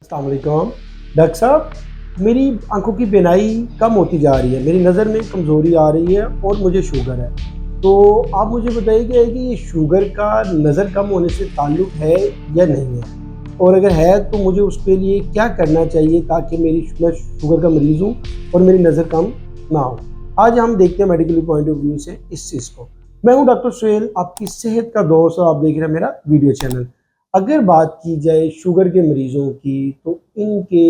अस्सलाम वालेकुम। डॉक्टर साहब, मेरी आँखों की बीनाई कम होती जा रही है, मेरी नज़र में कमज़ोरी आ रही है और मुझे शुगर है। तो आप मुझे बताइए कि ये शुगर का नज़र कम होने से ताल्लुक़ है या नहीं है? और अगर है तो मुझे उसके लिए क्या करना चाहिए ताकि मैं शुगर का मरीज़ हूँ और मेरी नज़र कम ना हो? आज हम देखते हैं मेडिकल पॉइंट ऑफ व्यू से इस चीज़ को। मैं हूँ डॉक्टर सुहेल, आपकी सेहत का दोस्त और आप देख रहे हैं मेरा वीडियो चैनल। अगर बात की जाए शुगर के मरीज़ों की, तो इनके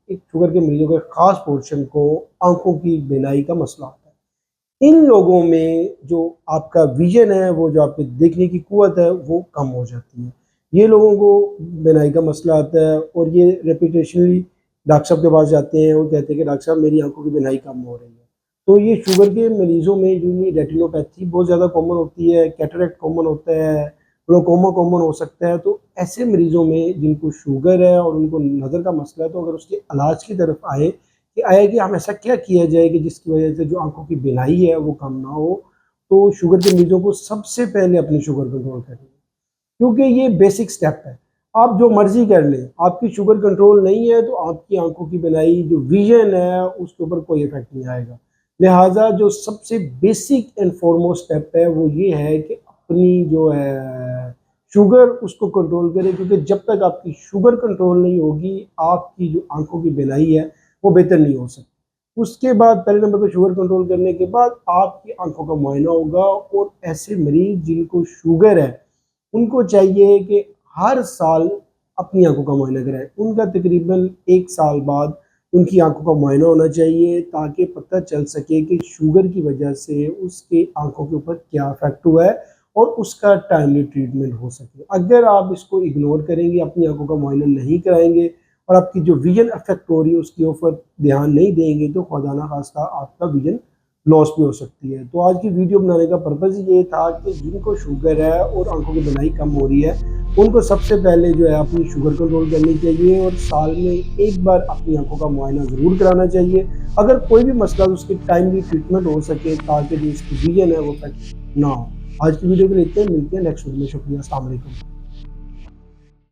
एक शुगर के मरीज़ों के ख़ास पोर्शन को आँखों की बीनाई का मसला होता है। इन लोगों में जो आपका विज़न है, वो जो आपकी देखने की क़ुव्वत है, वो कम हो जाती है। ये लोगों को बीनाई का मसला आता है और ये रेपिटेशनली डॉक्टर साहब के पास जाते हैं, वो कहते हैं कि डॉक्टर साहब मेरी आँखों की बीनाई कम हो रही है। तो ये शुगर के मरीज़ों में जो ये रेटिनोपैथी बहुत ज़्यादा कॉमन होती है, कैटरेक्ट कॉमन होता है, ग्लाउकोमा कॉमन हो सकता है। तो ऐसे मरीज़ों में जिनको शुगर है और उनको नज़र का मसला है, तो अगर उसके इलाज की तरफ आए कि हम ऐसा क्या किया जाए कि जिसकी वजह से जो आँखों की बीनाई है वो कम ना हो, तो शुगर के मरीज़ों को सबसे पहले अपनी शुगर कंट्रोल करनी है, क्योंकि ये बेसिक स्टेप है। आप जो मर्ज़ी कर लें, आपकी शुगर कंट्रोल नहीं है तो आपकी आँखों की बीनाई जो विज़न है उसके ऊपर कोई इफ़ेक्ट नहीं आएगा। लिहाज़ा जो सबसे बेसिक एंड फ़ॉरमोस्ट स्टेप है वो ये है कि अपनी जो है शुगर उसको कंट्रोल करें, क्योंकि जब तक आपकी शुगर कंट्रोल नहीं होगी, आपकी जो आँखों की बीनाई है वो बेहतर नहीं हो सकती। उसके बाद पहले नंबर पे शुगर कंट्रोल करने के बाद आपकी आँखों का मुआयना होगा और ऐसे मरीज़ जिनको शुगर है, उनको चाहिए कि हर साल अपनी आँखों का मुआयना कराएँ। उनका तकरीबन 1 साल बाद उनकी आँखों का मुआयना होना चाहिए ताकि पता चल सके कि शुगर की वजह से उसके आँखों के ऊपर क्या इफ़ेक्ट हुआ है और उसका टाइमली ट्रीटमेंट हो सके। अगर आप इसको इग्नोर करेंगे, अपनी आँखों का मुआयना नहीं कराएँगे और आपकी जो विज़न अफ़ेक्ट हो रही है उसके ऊपर ध्यान नहीं देंगे, तो खुदा ना ख़ास्ता आपका विज़न लॉस भी हो सकती है। तो आज की वीडियो बनाने का पर्पज़ ये था कि जिनको शुगर है और आँखों की बीनाई कम हो रही है, उनको सबसे पहले जो है अपनी शुगर कंट्रोल करनी चाहिए और साल में 1 बार अपनी आँखों का मुआयना ज़रूर कराना चाहिए। अगर कोई भी मसला है तो उसकी टाइमली ट्रीटमेंट हो सके ताकि जो इसकी विज़न है वो इफ़ेक्ट ना हो। आज की वीडियो के लिए इतना ही, मिलते हैं नेक्स्ट वीडियो में। शुक्रिया, अस्सलाम वालेकुम।